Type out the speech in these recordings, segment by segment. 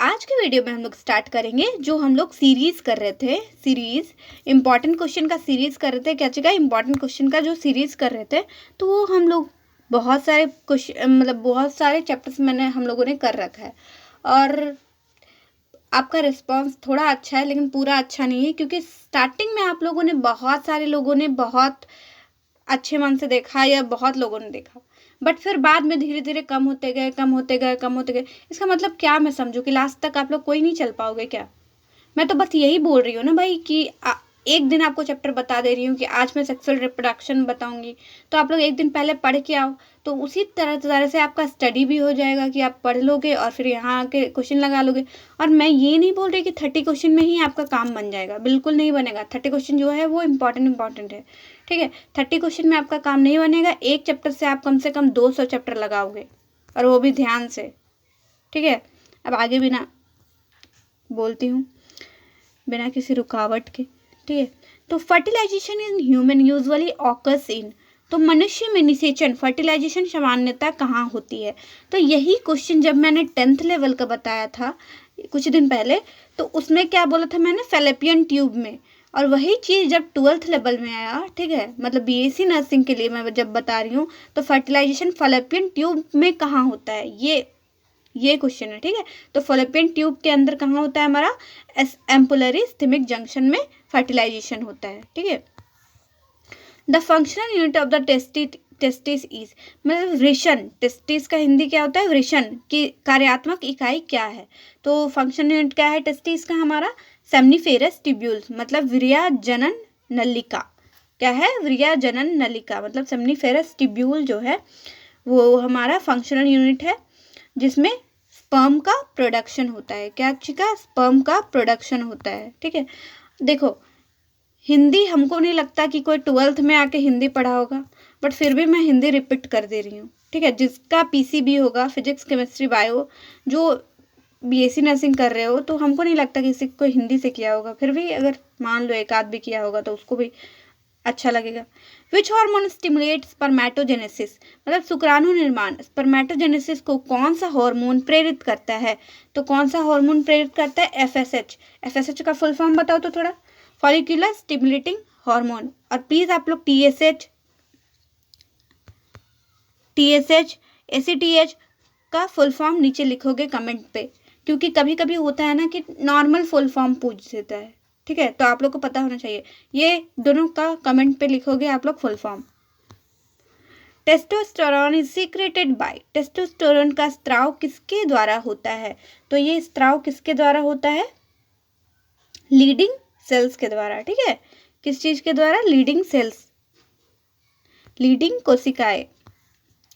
आज के वीडियो में हम लोग स्टार्ट करेंगे जो हम लोग सीरीज कर रहे थे, सीरीज इंपॉर्टेंट क्वेश्चन का सीरीज कर रहे थे। क्या चीज़ का इंपॉर्टेंट क्वेश्चन का जो सीरीज कर रहे थे, तो वो हम लोग बहुत सारे क्वेश्चन बहुत सारे चैप्टर्स हम लोगों ने कर रखा है। और आपका रिस्पांस थोड़ा अच्छा है लेकिन पूरा अच्छा नहीं है, क्योंकि स्टार्टिंग में आप लोगों ने बहुत सारे लोगों ने बहुत अच्छे मन से देखा या बहुत लोगों ने देखा, बट फिर बाद में धीरे धीरे कम होते गए, कम होते गए, कम होते गए। इसका मतलब क्या मैं समझूं कि लास्ट तक आप लोग कोई नहीं चल पाओगे क्या? मैं तो बस यही बोल रही हूँ ना भाई कि एक दिन आपको चैप्टर बता दे रही हूँ कि आज मैं सेक्सुअल रिप्रोडक्शन बताऊंगी, तो आप लोग एक दिन पहले पढ़ के आओ, तो उसी तरह से आपका स्टडी भी हो जाएगा कि आप पढ़ लोगे और फिर यहाँ आके क्वेश्चन लगा लोगे। और मैं ये नहीं बोल रही कि 30 क्वेश्चन में ही आपका काम बन जाएगा, बिल्कुल नहीं बनेगा। 30 क्वेश्चन जो है वो इंपॉर्टेंट है, ठीक है। 30 क्वेश्चन में आपका काम नहीं बनेगा। एक चैप्टर से आप कम से कम 200 चैप्टर लगाओगे, और वो भी ध्यान से, ठीक है। अब आगे बिना बोलती हूँ, बिना किसी रुकावट के, ठीक है। तो fertilisation in human usually occurs in, तो मनुष्य में निषेचन, फर्टिलाइजेशन सामान्यतः कहाँ होती है? तो यही क्वेश्चन जब मैंने 10th लेवल का बताया था कुछ दिन पहले, तो उसमें क्या बोला था मैंने? फैलोपियन ट्यूब में। और वही चीज़ जब 12th लेवल में आया, ठीक है, मतलब बीएससी नर्सिंग के लिए मैं जब बता रही हूँ, तो फर्टिलाइजेशन फैलोपियन ट्यूब में कहाँ होता है, ये क्वेश्चन है, ठीक है। तो फैलोपियन ट्यूब के अंदर कहाँ होता है हमारा? एम्पुलरी स्थिमिक जंक्शन में फर्टिलाइजेशन होता है, ठीक है। The functional unit of the testis is, मतलब वृषण, टेस्टिस का हिंदी क्या होता है? वृषण की कार्यात्मक इकाई क्या है? तो फंक्शनल यूनिट क्या है टेस्टिस का हमारा? सेमनीफेरस ट्यूब्यूल्स, मतलब वीर्य जनन नलिका। क्या है? वीर्य जनन नलिका, मतलब सेमनीफेरस ट्यूब्यूल जो है वो हमारा फंक्शनल यूनिट है, जिसमें स्पर्म का प्रोडक्शन होता है। क्या चीज़ का? स्पर्म का प्रोडक्शन होता है, ठीक है। देखो, हिंदी हमको नहीं लगता कि कोई 12th में आके हिंदी पढ़ा होगा, बट फिर भी मैं हिंदी रिपीट कर दे रही हूँ, ठीक है। जिसका पीसीबी होगा, फिजिक्स केमिस्ट्री बायो, जो बीएससी नर्सिंग कर रहे हो, तो हमको नहीं लगता किसी को हिंदी से किया होगा। फिर भी अगर मान लो एक आध भी किया होगा तो उसको भी अच्छा लगेगा। विच हार्मोन स्टिमुलेट स्पर्मेटोजेनेसिस, मतलब शुक्राणु निर्माण, स्पर्मेटोजेनेसिस को कौन सा हार्मोन प्रेरित करता है? तो कौन सा हार्मोन प्रेरित करता है? एफएसएच। एफएसएच का फुल फॉर्म बताओ तो थोड़ा। Follicular stimulating hormone. और प्लीज आप लोग टीएसएच एसीटीएच का फुल फॉर्म नीचे लिखोगे कमेंट पे, क्योंकि कभी कभी होता है ना कि नॉर्मल फुल फॉर्म पूछ देता है, ठीक है। तो आप लोग को पता होना चाहिए, ये दोनों का कमेंट पे लिखोगे आप लोग full form. Testosterone is secreted by, testosterone का स्त्राव किसके द्वारा होता है? तो ये स्त्राव किसके द्वारा होता है? लीडिंग सेल्स के द्वारा, ठीक है। किस चीज के द्वारा? लीडिंग सेल्स, लीडिंग कोशिकाएं।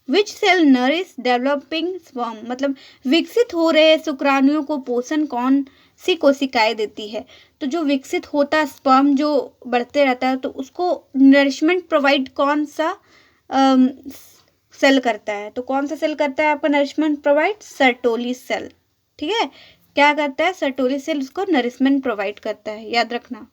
विच सेल नरिश डेवलपिंग स्पर्म, मतलब विकसित हो रहे शुक्राणुओं को पोषण कौन सी कोशिकाएं देती है? तो जो विकसित होता स्पर्म जो बढ़ते रहता है, तो उसको नरिशमेंट प्रोवाइड कौन सा सेल करता है? तो कौन सा सेल करता है आपका नरिशमेंट प्रोवाइड? सर्टोली सेल, ठीक है। क्या करता है? सर्टोली सेल उसको नरिशमेंट प्रोवाइड करता है, याद रखना।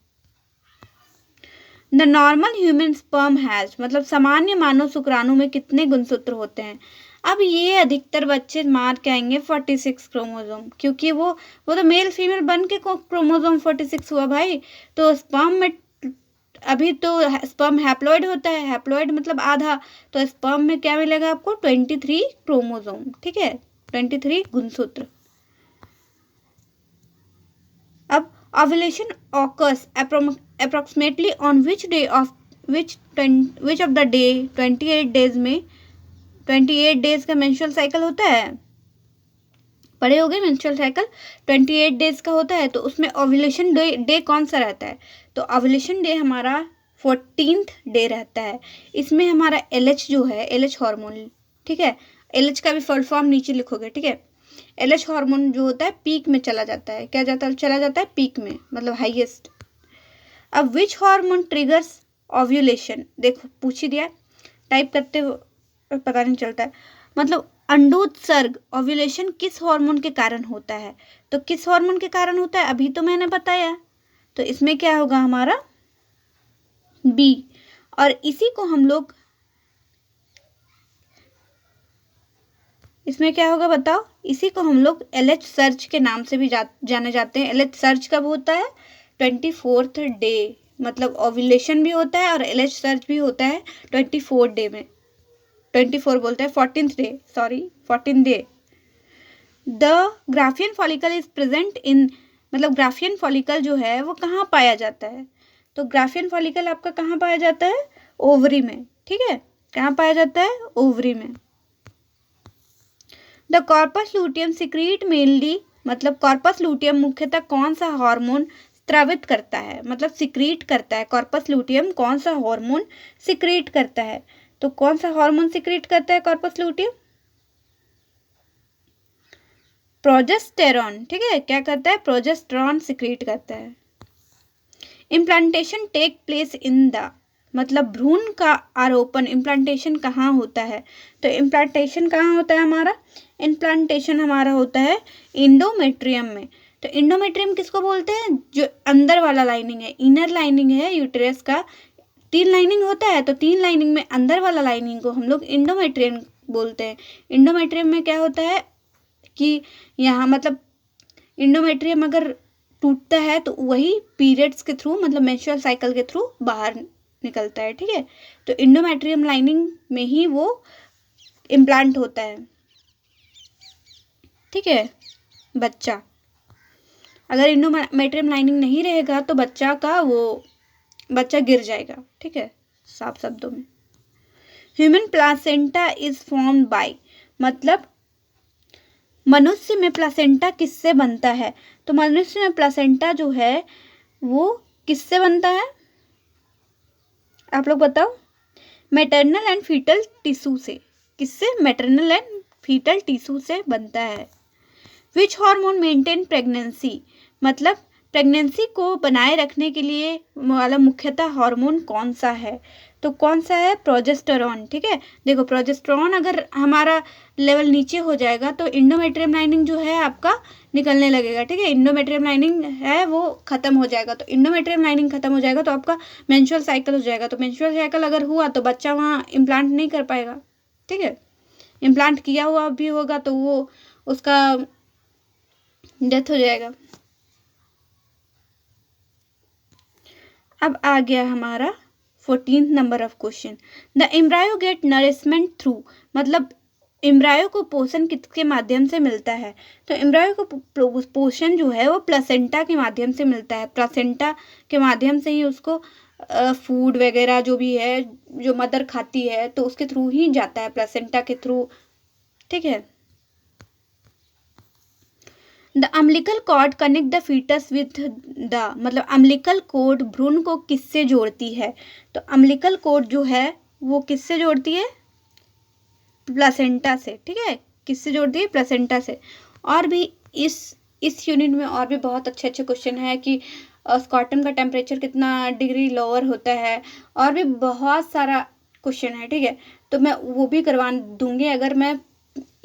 The normal human sperm has, मतलब सामान्य मानव शुक्राणु में कितने गुणसूत्र होते हैं? अब ये अधिकतर बच्चे मार के आएंगे 46 क्रोमोसोम, क्योंकि वो तो मेल फीमेल बन के क्रोमोसोम 46 हुआ भाई। तो स्पर्म में अभी तो स्पर्म हैप्लॉइड होता है, हैप्लॉइड मतलब आधा, तो स्पर्म में क्या मिलेगा आपको? 23 क्रोमोसोम, ठीक है, 23 गुणसूत्र। अब ovulation occurs approximately on which day of which of the day 28 days में 28 डेज का मेंस्ट्रुअल साइकिल होता है? पढ़े होगे मेंस्ट्रुअल साइकिल 28 डेज का होता है। तो उसमें ओव्यूलेशन डे कौन सा रहता है? तो ओव्यूलेशन डे हमारा 14th डे रहता है। इसमें हमारा एलएच जो है, एलएच हार्मोन, ठीक है, एलएच का भी फुल फॉर्म नीचे लिखोगे, ठीक है। एलएच हार्मोन जो होता है पीक में चला जाता है। क्या चला जाता है? पीक में, मतलब हाईएस्ट। अब विच हार्मोन ट्रिगर्स ओव्यूलेशन, देखो पूछ ही दिया, टाइप करते हुए पता नहीं चलता है। मतलब अंडोत्सर्ग ओव्यूलेशन किस हार्मोन के कारण होता है? तो किस हार्मोन के कारण होता है अभी तो मैंने बताया। तो इसमें क्या होगा हमारा? बी। और इसी को हम लोग इसमें क्या होगा बताओ? इसी को हम लोग LH सर्च के नाम से भी जाने जाते हैं। LH सर्च कब होता है? 24th डे, मतलब ओव्यूलेशन भी होता है और LH सर्च भी होता है 24 डे में। 24 बोलते हैं, 14th day, sorry 14th day. The Graafian follicle is present in, मतलब ग्राफियन फॉलिकल जो है वो कहाँ पाया जाता है? तो ग्राफियन फॉलिकल आपका कहाँ पाया जाता है? ओवरी में, ठीक है। कहाँ पाया जाता है? ओवरी में। The corpus luteum secrete mainly, मतलब कॉर्पस लूटियम मुख्यतः कौन सा हार्मोन स्रावित करता है, मतलब सिक्रीट करता है? कॉर्पस लूटियम कौन सा हार्मोन सिक्रीट करता है? तो कौन सा हार्मोन सिक्रीट करता है कॉर्पस लूटियम? प्रोजेस्टेरॉन, ठीक है। क्या करता है? प्रोजेस्टेरॉन सिक्रीट करता है। Implantation take place in the, मतलब भ्रूण का आरोपण, इम्प्लांटेशन कहाँ होता है? तो इम्प्लांटेशन कहाँ होता है हमारा? इम्प्लांटेशन हमारा होता है इंडोमेट्रियम में। तो इंडोमेट्रियम किसको बोलते हैं? जो अंदर वाला लाइनिंग है, इनर लाइनिंग है यूटेरस का। 3 लाइनिंग होता है, तो 3 लाइनिंग में अंदर वाला लाइनिंग को हम लोग इंडोमेट्रियम बोलते हैं। इंडोमेट्रियम में क्या होता है कि यहाँ मतलब इंडोमेट्रियम अगर टूटता है तो वही पीरियड्स के थ्रू, मतलब मेंस्ट्रुअल साइकिल के थ्रू बाहर निकलता है, ठीक है। तो इंडोमेट्रियम लाइनिंग में ही वो इम्प्लांट होता है, ठीक है। बच्चा अगर इंडोमेट्रियम लाइनिंग नहीं रहेगा तो बच्चा गिर जाएगा, ठीक है, साफ शब्दों में। Human placenta is formed by, मतलब मनुष्य में प्लासेंटा किससे बनता है? तो मनुष्य में प्लासेंटा जो है वो किससे बनता है? आप लोग बताओ। मैटरनल एंड फीटल टिश्यू से। किससे? मैटरनल एंड फीटल टिश्यू से बनता है। विच हार्मोन मेंटेन प्रेगनेंसी, मतलब प्रेगनेंसी को बनाए रखने के लिए वाला मुख्यतः हार्मोन कौन सा है? तो कौन सा है? प्रोजेस्टेरॉन, ठीक है। देखो प्रोजेस्टेरॉन अगर हमारा लेवल नीचे हो जाएगा तो इंडोमेट्रियम लाइनिंग जो है आपका निकलने लगेगा, ठीक है। इंडोमेट्रियम लाइनिंग है वो खत्म हो जाएगा, तो इंडोमेट्रियम लाइनिंग खत्म हो जाएगा तो आपका मेंस्ट्रुअल साइकिल हो जाएगा। तो मेंस्ट्रुअल साइकिल अगर हुआ तो बच्चा वहाँ इम्प्लांट नहीं कर पाएगा, ठीक है। इम्प्लांट किया हुआ भी होगा तो वो उसका डेथ हो जाएगा। अब आ गया हमारा 14th number of question. The embryo get nourishment through, मतलब एम्ब्रायो को पोषण किसके माध्यम से मिलता है? तो एम्ब्रायो को पोषण जो है वो प्लासेंटा के माध्यम से मिलता है। प्लासेंटा के माध्यम से ही उसको फूड वगैरह जो भी है, जो मदर खाती है तो उसके थ्रू ही जाता है, प्लासेंटा के थ्रू, ठीक है। The umbilical cord connect the foetus with the, मतलब अम्बिलिकल कॉर्ड भ्रूण को किससे जोड़ती है? तो अम्बिलिकल कॉर्ड जो है वो किससे जोड़ती है? प्लासेंटा से, ठीक है। किससे जोड़ती है? प्लासेंटा से। और भी इस यूनिट में और भी बहुत अच्छे अच्छे क्वेश्चन है कि स्कॉटन का टेम्परेचर कितना डिग्री लोअर होता है, और भी बहुत सारा क्वेश्चन है, ठीक है। तो मैं वो भी करवा दूंगी अगर मैं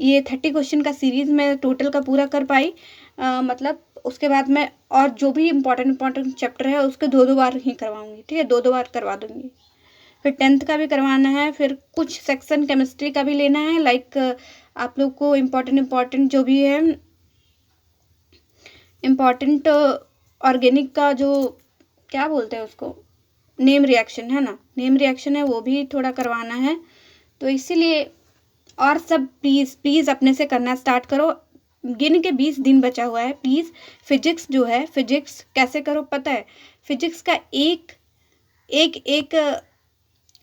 ये 30 क्वेश्चन का सीरीज में टोटल का पूरा कर पाई। मतलब उसके बाद मैं और जो भी इम्पोर्टेंट चैप्टर है उसके 2 बार ही करवाऊंगी, ठीक है। 2 बार करवा दूंगी। फिर 10th का भी करवाना है, फिर कुछ सेक्शन केमिस्ट्री का भी लेना है, लाइक आप लोग को इम्पोर्टेंट जो भी है, इम्पोर्टेंट ऑर्गेनिक का जो क्या बोलते हैं उसको, नेम रिएक्शन है ना, नेम रिएक्शन है वो भी थोड़ा करवाना है। तो इसीलिए और सब प्लीज़ अपने से करना स्टार्ट करो। गिन के 20 दिन बचा हुआ है प्लीज़। फिजिक्स जो है, फिजिक्स कैसे करो पता है? फिजिक्स का एक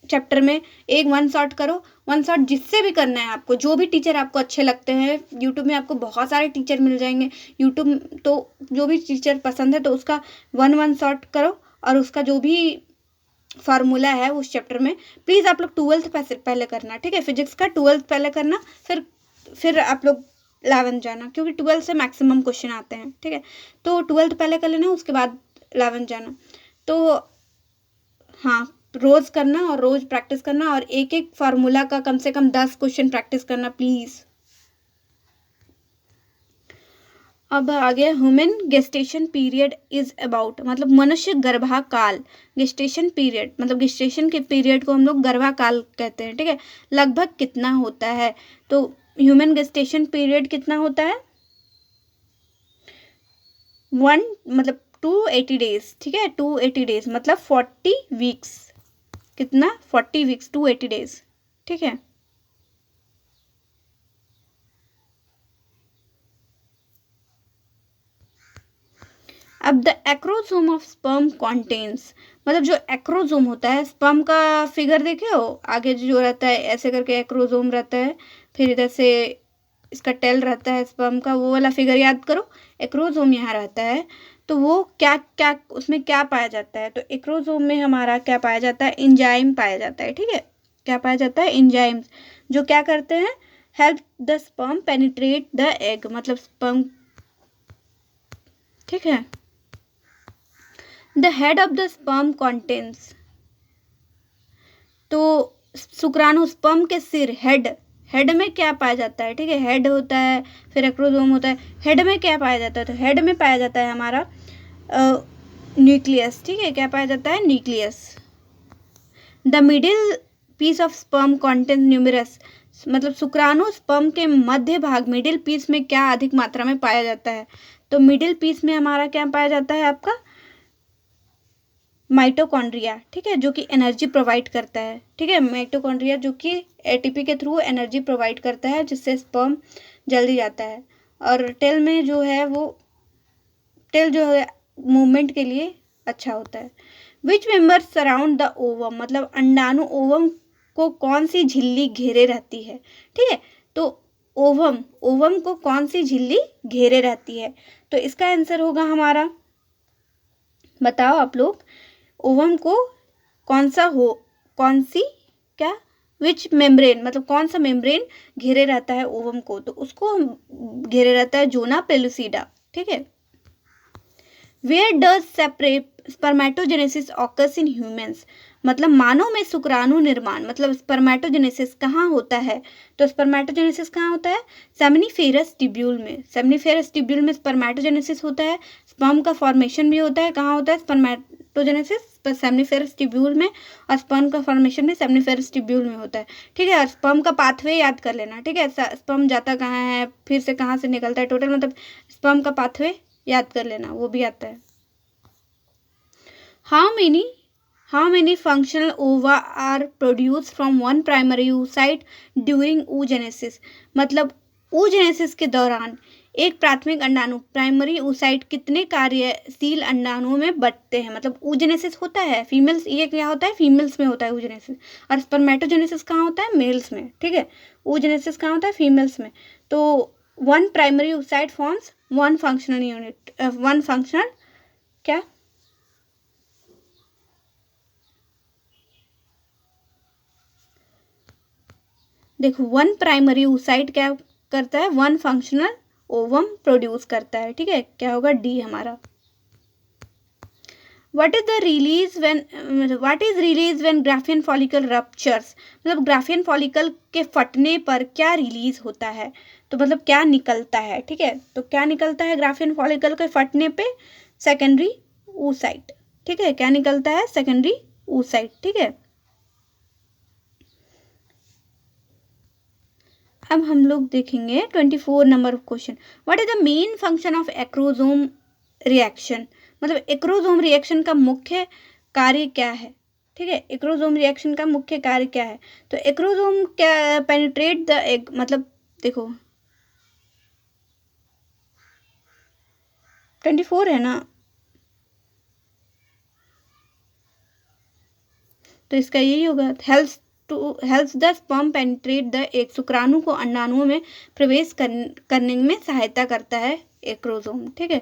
चैप्टर में एक 1 शॉट करो। 1 शॉट जिससे भी करना है आपको, जो भी टीचर आपको अच्छे लगते हैं। यूट्यूब में आपको बहुत सारे टीचर मिल जाएंगे, यूट्यूब तो जो भी टीचर पसंद है तो उसका 1 शॉट करो, और उसका जो भी फार्मूला है उस चैप्टर में प्लीज़ आप लोग 12th पहले करना, ठीक है। फिजिक्स का 12th पहले करना, फिर आप लोग 11th जाना, क्योंकि 12th से मैक्सिमम क्वेश्चन आते हैं, ठीक है। तो 12th पहले कर लेना, उसके बाद 11th जाना। तो हाँ, रोज़ करना और रोज़ प्रैक्टिस करना, और एक फार्मूला का कम से कम 10 क्वेश्चन प्रैक्टिस करना प्लीज़। अब आ गया human gestation period is about, मतलब मनुष्य गर्भाकाल। गेस्टेशन पीरियड मतलब गेस्टेशन के पीरियड को हम लोग गर्भाकाल कहते हैं, ठीक है। लगभग कितना होता है? तो ह्यूमन गेस्टेशन पीरियड कितना होता है? 280 डेज, ठीक है, 280 डेज मतलब 40 वीक्स। कितना? 40 वीक्स, 280 डेज, ठीक है। अब the acrosome of sperm contains, मतलब जो एक्रोसोम होता है, स्पर्म का फिगर देखे हो, आगे जो रहता है ऐसे करके एक्रोसोम रहता है, फिर इधर से इसका टेल रहता है स्पर्म का, वो वाला फिगर याद करो। एक्रोसोम यहाँ रहता है, तो वो क्या क्या उसमें क्या पाया जाता है? तो एक्रोसोम में हमारा क्या पाया जाता है? एंजाइम पाया जाता है, ठीक है। क्या पाया जाता है? एंजाइम्स, जो क्या करते हैं? Help the sperm penetrate the egg, मतलब स्पर्म, ठीक है। The head of the sperm contains, तो शुक्राणु स्पर्म के सिर, हेड में क्या पाया जाता है? ठीक है, हेड होता है, फिर एक्रोसोम होता है, हेड में क्या पाया जाता है? तो हेड में पाया जाता है हमारा न्यूक्लियस, ठीक है। क्या पाया जाता है? Nucleus. The middle piece of sperm contains numerous, मतलब शुक्राणु स्पर्म के मध्य भाग, मिडिल पीस में क्या अधिक मात्रा में पाया जाता है? तो मिडिल पीस में हमारा क्या पाया जाता है? आपका माइटोकॉन्ड्रिया, ठीक है, जो कि एनर्जी प्रोवाइड करता है, ठीक है। माइटोकॉन्ड्रिया जो कि एटीपी के थ्रू एनर्जी प्रोवाइड करता है, जिससे स्पर्म जल्दी जाता है। और टेल में जो है वो, टेल जो है मूवमेंट के लिए अच्छा होता है। विच मेंबर सराउंड द ओवम, मतलब अंडाणु ओवम को कौन सी झिल्ली घेरे रहती है? ठीक है, तो ओवम को कौन सी झिल्ली घेरे रहती है? तो इसका आंसर होगा हमारा, बताओ आप लोग, ओवम को कौन सी क्या, विच मेम्ब्रेन, मतलब कौन सा मेम्ब्रेन घेरे रहता है ओवम को? तो उसको घेरे रहता है जोना पेलुसिडा, ठीक है। Where does separate spermatogenesis occurs in humans, मतलब मानव में शुक्राणु निर्माण, मतलब स्पर्मेटोजेनेसिस कहाँ होता है? तो स्पर्मेटोजेनेसिस कहाँ होता है? सेमिनिफेरस ट्यूब्यूल में, सेमिनिफेरस ट्यूब्यूल में स्पर्मेटोजेनेसिस होता है। स्पर्म का फॉर्मेशन भी होता है, कहाँ होता है स्पर्मेटोजेनेसिस? सेमिनिफेरस ट्यूब्यूल में, और स्पर्म का फॉर्मेशन भी सेमिनिफेरस ट्यूब्यूल में होता है, ठीक है। और स्पर्म का पाथवे याद कर लेना, ठीक है, स्पर्म जाता कहाँ है, फिर से कहाँ से निकलता है, टोटल मतलब स्पर्म का पाथवे याद कर लेना, वो भी आता है। How many functional ova are produce from one primary oocyte during oogenesis, मतलब oogenesis के दौरान एक प्राथमिक अंडाणु, प्राइमरी oocyte कितने कार्यशील अंडाणुओं में बंटते हैं? मतलब oogenesis होता है फीमेल्स, ये क्या होता है? फीमेल्स में होता है oogenesis, और स्पर्मेटोजेनेसिस कहाँ होता है? मेल्स में, ठीक है। oogenesis कहाँ होता है? फीमेल्स में। तो one primary oocyte forms one functional unit, one functional क्या, देखो, वन प्राइमरी oocyte क्या करता है? वन फंक्शनल ओवम प्रोड्यूस करता है, ठीक है। क्या होगा? डी हमारा। What is release when Graafian follicle ruptures, मतलब ग्राफियन फॉलिकल के फटने पर क्या रिलीज होता है? तो मतलब क्या निकलता है, ठीक है। तो क्या निकलता है ग्राफियन फॉलिकल के फटने पे? सेकेंडरी oocyte, ठीक है। क्या निकलता है? सेकेंडरी oocyte, ठीक है। अब हम लोग देखेंगे 24 number question. What is the main function of acrosome reaction, मतलब एक्रोसोम रिएक्शन का मुख्य कार्य क्या है? ठीक है, एक्रोसोम रिएक्शन का मुख्य कार्य क्या है? तो एक्रोसोम क्या पेनिट्रेट द एग, मतलब देखो 24 है ना, तो इसका यही होगा, helps the sperm penetrate the egg, शुक्राणु को अंडाणुओं में प्रवेश करने में सहायता करता है एक्रोसोम, ठीक है।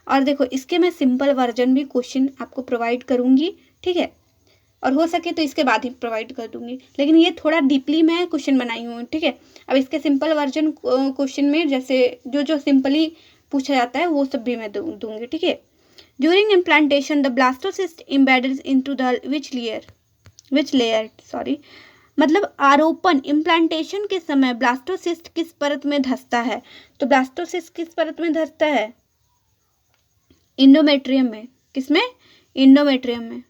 और देखो, इसके मैं सिंपल वर्जन भी क्वेश्चन आपको प्रोवाइड करूंगी, ठीक है, और हो सके तो इसके बाद ही प्रोवाइड कर दूंगी, लेकिन ये थोड़ा डीपली मैं क्वेश्चन बनाई हूँ, ठीक है। अब इसके सिंपल वर्जन क्वेश्चन में जैसे जो सिंपली पूछा जाता है वो सब भी मैं दूंगी, ठीक है। During implantation the blastocyst embedded into the which layer sorry, मतलब आरोपण इम्प्लांटेशन के समय ब्लास्टोसिस्ट किस परत में धंसता है? तो ब्लास्टोसिस्ट किस परत में धंसता है? इंडोमेट्रियम में। किसमें? इंडोमेट्रियम में।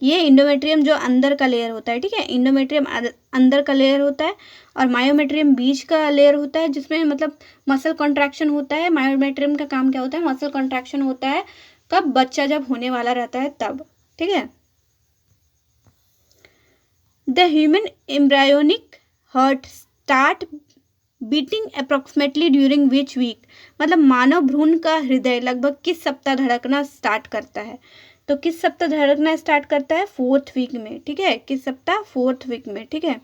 ये इंडोमेट्रियम जो अंदर का लेयर होता है, ठीक है, इंडोमेट्रियम अंदर का लेयर होता है और मायोमेट्रियम बीच का लेयर होता है, जिसमें मतलब मसल कॉन्ट्रैक्शन होता है। मायोमेट्रियम का काम क्या होता है, मसल कॉन्ट्रैक्शन होता है कब, बच्चा जब होने वाला रहता है तब, ठीक है। The human embryonic heart start beating approximately during which week, मतलब मानव भ्रूण का हृदय लगभग किस सप्ताह धड़कना स्टार्ट करता है। तो किस सप्ताह धड़कना स्टार्ट करता है, 4th वीक में, ठीक है, किस सप्ताह, 4th वीक में, ठीक है।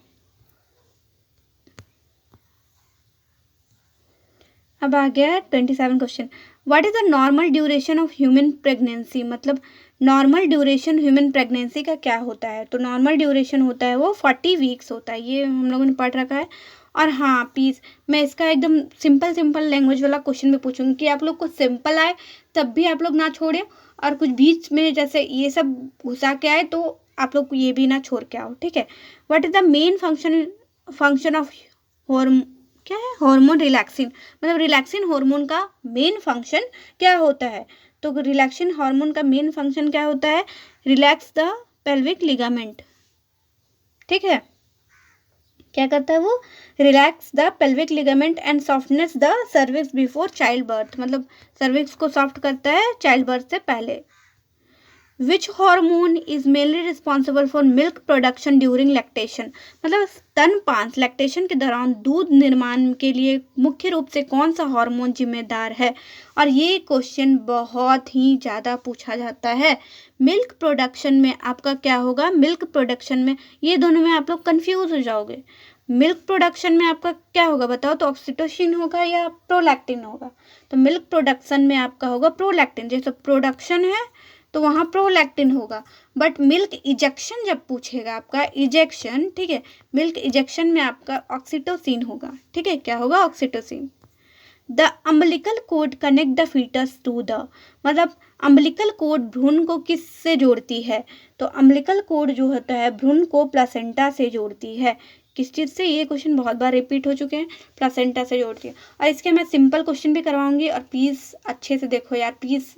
अब आ गया 27 question. What is the normal duration of human pregnancy, मतलब नॉर्मल ड्यूरेशन ह्यूमन प्रेगनेंसी का क्या होता है। तो नॉर्मल ड्यूरेशन होता है वो 40 वीक्स होता है, ये हम लोगों ने पढ़ रखा है। और हाँ प्लीज़, मैं इसका एकदम सिंपल लैंग्वेज वाला क्वेश्चन भी पूछूंगी कि आप लोग को सिंपल आए तब भी आप लोग ना छोड़ें, और कुछ बीच में जैसे ये सब घुसा के आए तो आप लोग ये भी ना छोड़ के आओ, ठीक है। What is the main function of hormone, क्या है, हार्मोन रिलैक्सिन, मतलब रिलैक्सिन हार्मोन का मेन फंक्शन क्या होता है। तो रिलैक्सिन हार्मोन का मेन फंक्शन क्या होता है, रिलैक्स द पेल्विक लिगामेंट, ठीक है। क्या करता है वो, relax the pelvic ligament and softness the cervix before child birth, मतलब सर्विक्स को सॉफ्ट करता है चाइल्ड बर्थ से पहले। Which hormone is mainly responsible for milk production during lactation, मतलब स्तनपान लैक्टेशन के दौरान दूध निर्माण के लिए मुख्य रूप से कौन सा हार्मोन जिम्मेदार है। और ये क्वेश्चन बहुत ही ज़्यादा पूछा जाता है। मिल्क प्रोडक्शन में आपका क्या होगा, मिल्क प्रोडक्शन में, ये दोनों में आप लोग कंफ्यूज हो जाओगे। मिल्क प्रोडक्शन में आपका क्या होगा बताओ, तो ऑक्सीटोसिन होगा या प्रोलैक्टिन होगा। तो मिल्क प्रोडक्शन में आपका होगा प्रोलैक्टिन, जैसे प्रोडक्शन है तो वहाँ प्रोलैक्टिन होगा। बट मिल्क इजेक्शन जब पूछेगा आपका, इजेक्शन, ठीक है, मिल्क इजेक्शन में आपका ऑक्सीटोसिन होगा, ठीक है, क्या होगा, oxytocin. The umbilical cord connect the foetus to the, मतलब अम्बिलिकल कोड भ्रूण को किस से जोड़ती है। तो अम्बिलिकल कोड जो होता है भ्रूण को प्लासेंटा से जोड़ती है। किस चीज़ से, ये क्वेश्चन बहुत बार रिपीट हो चुके हैं, प्लासेंटा से जोड़ती है। और इसके मैं सिंपल क्वेश्चन भी करवाऊंगी, और प्लीज़ अच्छे से देखो यार, प्लीज़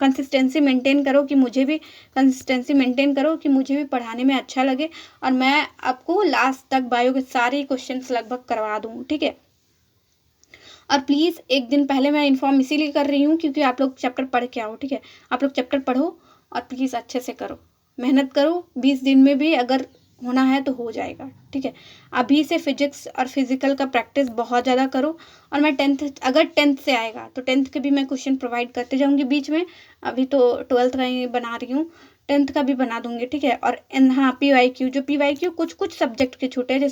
कंसिस्टेंसी मेंटेन करो कि मुझे भी पढ़ाने में अच्छा लगे, और मैं आपको लास्ट तक बायो के सारे क्वेश्चंस लगभग करवा दूँ, ठीक है। और प्लीज़ एक दिन पहले मैं इन्फॉर्म इसीलिए कर रही हूँ क्योंकि आप लोग चैप्टर पढ़ के आओ, ठीक है। आप लोग चैप्टर पढ़ो और प्लीज़ अच्छे से करो, मेहनत करो, 20 दिन में भी अगर होना है तो हो जाएगा, ठीक है। अभी से फिजिक्स और फिजिकल का प्रैक्टिस बहुत ज़्यादा करो। और मैं अगर टेंथ से आएगा तो टेंथ के भी मैं क्वेश्चन प्रोवाइड करते जाऊँगी बीच में। अभी तो 12th का ही बना रही हूँ, 10th का भी बना दूँगी, ठीक है। और हाँ PYQ, जो PYQ कुछ सब्जेक्ट के छूटे, जैसे